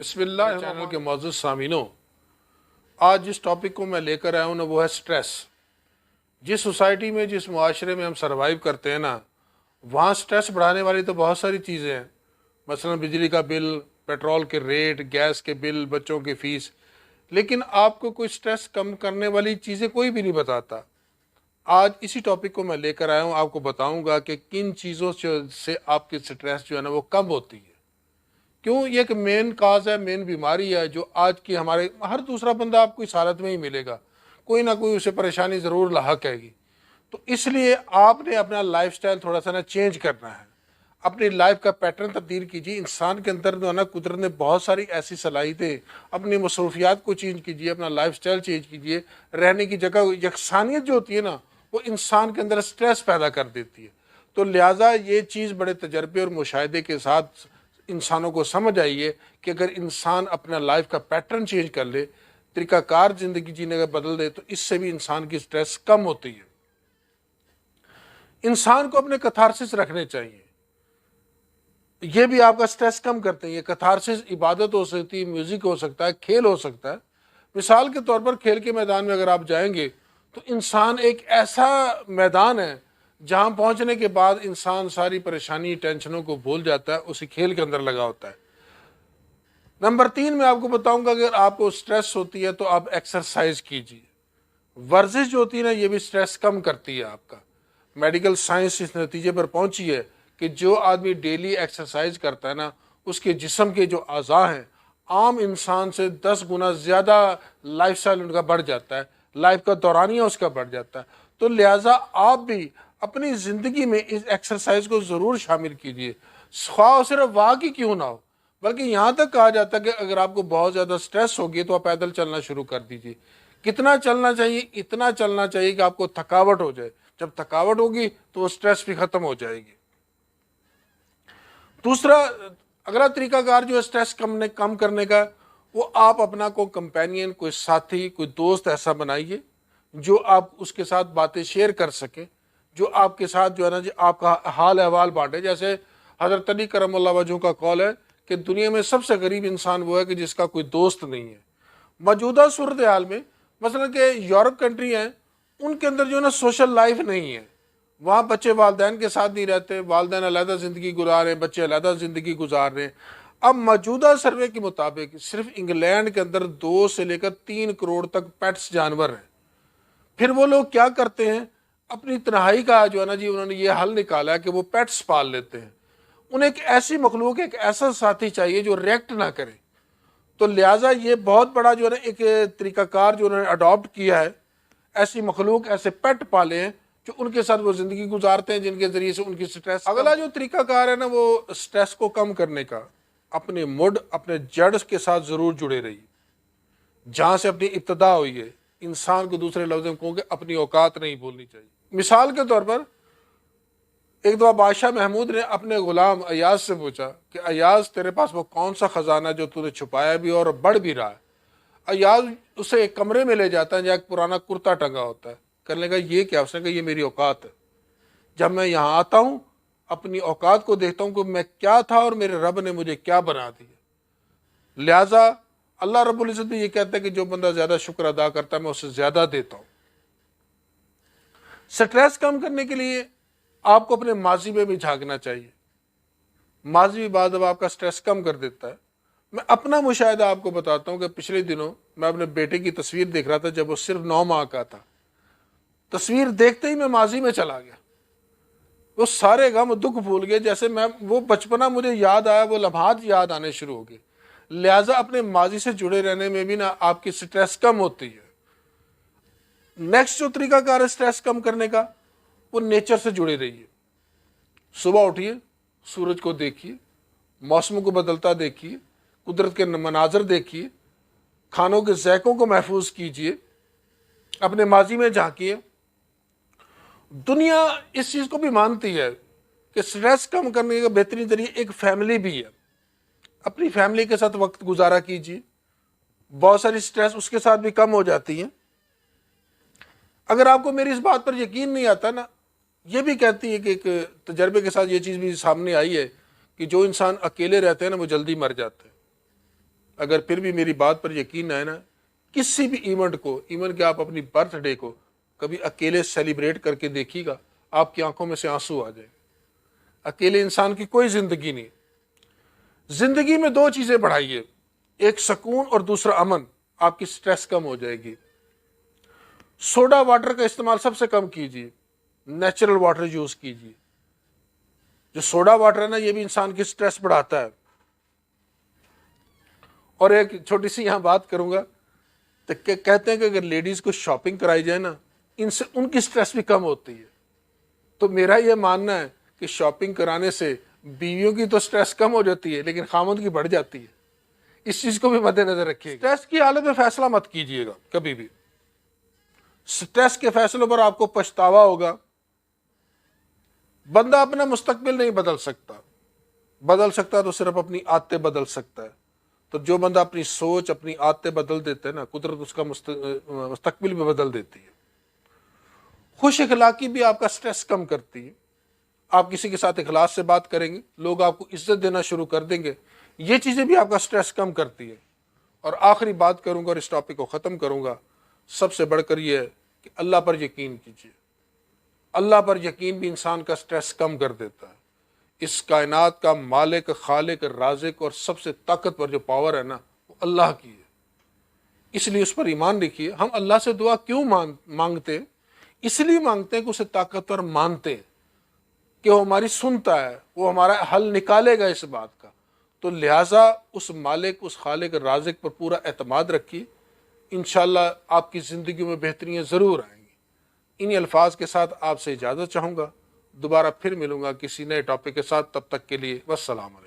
بسم اللہ چینل کے معزز سامعینوں، آج جس ٹاپک کو میں لے کر آیا ہوں نا وہ ہے سٹریس۔ جس سوسائٹی میں جس معاشرے میں ہم سروائیو کرتے ہیں نا، وہاں سٹریس بڑھانے والی تو بہت ساری چیزیں ہیں، مثلا بجلی کا بل، پیٹرول کے ریٹ، گیس کے بل، بچوں کی فیس، لیکن آپ کو کوئی سٹریس کم کرنے والی چیزیں کوئی بھی نہیں بتاتا۔ آج اسی ٹاپک کو میں لے کر آیا ہوں، آپ کو بتاؤں گا کہ کن چیزوں سے آپ کی سٹریس جو ہے نا وہ کم ہوتی ہے۔ کیوں؟ یہ ایک مین کاز ہے، مین بیماری ہے جو آج کی ہمارے ہر دوسرا بندہ آپ کو اس حالت میں ہی ملے گا، کوئی نہ کوئی اسے پریشانی ضرور لاحق ہے گی۔ تو اس لیے آپ نے اپنا لائف سٹائل تھوڑا سا نا چینج کرنا ہے، اپنی لائف کا پیٹرن تبدیل کیجیے۔ انسان کے اندر جو ہے نا قدرت نے بہت ساری ایسی صلاحیتیں، اپنی مصروفیات کو چینج کیجیے، اپنا لائف سٹائل چینج کیجیے۔ رہنے کی جگہ یکسانیت جو ہوتی ہے نا وہ انسان کے اندر سٹریس پیدا کر دیتی ہے۔ تو لہٰذا یہ چیز بڑے تجربے اور مشاہدے کے ساتھ انسانوں کو سمجھ آئیے کہ اگر انسان اپنا لائف کا پیٹرن چینج کر لے، طریقہ کار زندگی جینے کا بدل دے، تو اس سے بھی انسان کی سٹریس کم ہوتی ہے۔ انسان کو اپنے کتھارسس رکھنے چاہیے، یہ بھی آپ کا سٹریس کم کرتے ہیں۔ یہ کتھارسس عبادت ہو سکتی ہے، میوزک ہو سکتا ہے، کھیل ہو سکتا ہے۔ مثال کے طور پر کھیل کے میدان میں اگر آپ جائیں گے تو انسان ایک ایسا میدان ہے جہاں پہنچنے کے بعد انسان ساری پریشانی ٹینشنوں کو بھول جاتا ہے، اسی کھیل کے اندر لگا ہوتا ہے۔ نمبر 3 میں آپ کو بتاؤں گا، اگر آپ کو سٹریس ہوتی ہے تو آپ ایکسرسائز کیجیے۔ ورزش جو ہوتی ہے نا یہ بھی سٹریس کم کرتی ہے آپ کا۔ میڈیکل سائنس اس نتیجے پر پہنچی ہے کہ جو آدمی ڈیلی ایکسرسائز کرتا ہے نا، اس کے جسم کے جو اعضاء ہیں عام انسان سے 10 گنا زیادہ لائف سٹائل ان کا بڑھ جاتا ہے، لائف کا دورانیہ اس کا بڑھ جاتا ہے۔ تو لہٰذا آپ بھی اپنی زندگی میں اس ایکسرسائز کو ضرور شامل کیجیے، خواہ صرف واقع کی کیوں نہ ہو، بلکہ یہاں تک کہا جاتا ہے کہ اگر آپ کو بہت زیادہ سٹریس ہوگی تو آپ پیدل چلنا شروع کر دیجیے۔ کتنا چلنا چاہیے؟ اتنا چلنا چاہیے کہ آپ کو تھکاوٹ ہو جائے۔ جب تھکاوٹ ہوگی تو وہ سٹریس بھی ختم ہو جائے گی۔ دوسرا اگلا طریقہ کار جو ہے سٹریس کم کرنے کا، وہ آپ اپنا کوئی کمپینین، کوئی ساتھی، کوئی دوست ایسا بنائیے جو آپ اس کے ساتھ باتیں شیئر کر سکیں، جو آپ کے ساتھ جو ہے نا جی آپ کا حال احوال بانٹے۔ جیسے حضرت علی کرم اللہ وجہہ کا قول ہے کہ دنیا میں سب سے غریب انسان وہ ہے کہ جس کا کوئی دوست نہیں ہے۔ موجودہ صورتحال میں مثلا کہ یورپ کنٹری ہیں، ان کے اندر جو ہے نا سوشل لائف نہیں ہے، وہاں بچے والدین کے ساتھ نہیں رہتے، والدین علیحدہ زندگی گزار رہے ہیں، بچے علیحدہ زندگی گزار رہے ہیں۔ اب موجودہ سروے کے مطابق صرف انگلینڈ کے اندر 2 سے لے کر 3 کروڑ تک پیٹس جانور ہیں۔ پھر وہ لوگ کیا کرتے ہیں؟ اپنی تنہائی کا جو ہے نا جی انہوں نے یہ حل نکالا ہے کہ وہ پیٹس پال لیتے ہیں۔ انہیں ایک ایسی مخلوق، ایک ایسا ساتھی چاہیے جو ریئیکٹ نہ کرے۔ تو لہٰذا یہ بہت بڑا جو ہے نا ایک طریقہ کار جو انہوں نے اڈاپٹ کیا ہے، ایسی مخلوق، ایسے پیٹ پالے ہیں جو ان کے ساتھ وہ زندگی گزارتے ہیں، جن کے ذریعے سے ان کی سٹریس۔ اگلا جو طریقہ کار ہے نا وہ سٹریس کو کم کرنے کا، اپنے مڈ، اپنے جڑ کے ساتھ ضرور جڑے رہیے، جہاں سے اپنی ابتدا ہوئی ہے۔ انسان کو دوسرے لفظ میں کہوں کہ اپنی اوقات نہیں بھولنی چاہیے۔ مثال کے طور پر ایک دفعہ بادشاہ محمود نے اپنے غلام ایاز سے پوچھا کہ ایاز تیرے پاس وہ کون سا خزانہ جو تو نے چھپایا بھی اور بڑھ بھی رہا ہے؟ ایاز اسے ایک کمرے میں لے جاتا ہے جہاں ایک پرانا کرتا ٹنگا ہوتا ہے۔ کرنے کا یہ کیا؟ اس نے کہا یہ میری اوقات ہے، جب میں یہاں آتا ہوں اپنی اوقات کو دیکھتا ہوں کہ میں کیا تھا اور میرے رب نے مجھے کیا بنا دیا۔ لہٰذا اللہ رب العزت بھی یہ کہتا ہے کہ جو بندہ زیادہ شکر ادا کرتا ہے میں اسے زیادہ دیتا ہوں۔ سٹریس کم کرنے کے لیے آپ کو اپنے ماضی میں بھی جھانکنا چاہیے۔ ماضی بھی بعض اب آپ کا سٹریس کم کر دیتا ہے۔ میں اپنا مشاہدہ آپ کو بتاتا ہوں کہ پچھلے دنوں میں اپنے بیٹے کی تصویر دیکھ رہا تھا جب وہ صرف 9 ماہ کا تھا۔ تصویر دیکھتے ہی میں ماضی میں چلا گیا، وہ سارے غم دکھ بھول گئے، جیسے میں وہ بچپنا مجھے یاد آیا، وہ لمحات یاد آنے شروع ہو گئے۔ لہٰذا اپنے ماضی سے جڑے رہنے میں بھی نا آپ کی سٹریس کم ہوتی ہے۔ نیکسٹ جو طریقہ کار ہے سٹریس کم کرنے کا، وہ نیچر سے جڑے رہیے۔ صبح اٹھیے، سورج کو دیکھیے، موسموں کو بدلتا دیکھیے، قدرت کے مناظر دیکھیے، کھانوں کے ذائقوں کو محفوظ کیجیے، اپنے ماضی میں جھانکیے۔ دنیا اس چیز کو بھی مانتی ہے کہ سٹریس کم کرنے کا بہترین ذریعہ ایک فیملی بھی ہے۔ اپنی فیملی کے ساتھ وقت گزارا کیجیے، بہت ساری سٹریس اس کے ساتھ بھی کم ہو جاتی ہیں۔ اگر آپ کو میری اس بات پر یقین نہیں آتا نا، یہ بھی کہتی ہے کہ ایک تجربے کے ساتھ یہ چیز بھی سامنے آئی ہے کہ جو انسان اکیلے رہتے ہیں نا وہ جلدی مر جاتے ہیں۔ اگر پھر بھی میری بات پر یقین نہ ہے نا، کسی بھی ایونٹ کو، ایون کہ آپ اپنی برتھ ڈے کو کبھی اکیلے سیلیبریٹ کر کے دیکھیے گا، آپ کی آنکھوں میں سے آنسو آ جائے. اکیلے انسان کی کوئی زندگی نہیں. زندگی میں دو چیزیں بڑھائیے، ایک سکون اور دوسرا امن. آپ کی سٹریس کم ہو جائے گی. سوڈا واٹر کا استعمال سب سے کم کیجیے، نیچرل واٹر یوز کیجیے. جو سوڈا واٹر ہے نا، یہ بھی انسان کی سٹریس بڑھاتا ہے. اور ایک چھوٹی سی یہاں بات کروں گا، تو کہتے ہیں کہ اگر لیڈیز کو شاپنگ کرائی جائے نا، ان سے ان کی سٹریس بھی کم ہوتی ہے. تو میرا یہ ماننا ہے کہ شاپنگ کرانے سے بیویوں کی تو سٹریس کم ہو جاتی ہے، لیکن خامد کی بڑھ جاتی ہے. اس چیز کو بھی مد نظر رکھیے گا. سٹریس کی حالت میں فیصلہ مت کیجیے گا کبھی بھی. سٹریس کے فیصلوں پر آپ کو پچھتاوا ہوگا. بندہ اپنا مستقبل نہیں بدل سکتا تو صرف اپنی عادتیں بدل سکتا ہے. تو جو بندہ اپنی سوچ، اپنی عادتیں بدل دیتا ہے نا، قدرت اس کا مستقبل بھی بدل دیتی ہے. خوش اخلاقی بھی آپ کا سٹریس کم کرتی ہے. آپ کسی کے ساتھ اخلاص سے بات کریں گے، لوگ آپ کو عزت دینا شروع کر دیں گے. یہ چیزیں بھی آپ کا سٹریس کم کرتی ہے. اور آخری بات کروں گا اور اس ٹاپک کو ختم کروں گا، سب سے بڑھ کر یہ ہے کہ اللہ پر یقین کیجیے. اللہ پر یقین بھی انسان کا سٹریس کم کر دیتا ہے. اس کائنات کا مالک، خالق، رازق اور سب سے طاقتور جو پاور ہے نا، وہ اللہ کی ہے. اس لیے اس پر ایمان رکھیے. ہم اللہ سے دعا کیوں مانگتے ہیں؟ اس لیے مانگتے ہیں کہ اسے طاقتور مانتے ہیں کہ وہ ہماری سنتا ہے، وہ ہمارا حل نکالے گا اس بات کا. تو لہٰذا اس مالک، اس خالق رازق پر پورا اعتماد رکھیے. انشاءاللہ آپ کی زندگی میں بہتریاں ضرور آئیں گی. انہی الفاظ کے ساتھ آپ سے اجازت چاہوں گا. دوبارہ پھر ملوں گا کسی نئے ٹاپک کے ساتھ. تب تک کے لیے والسلام علیکم.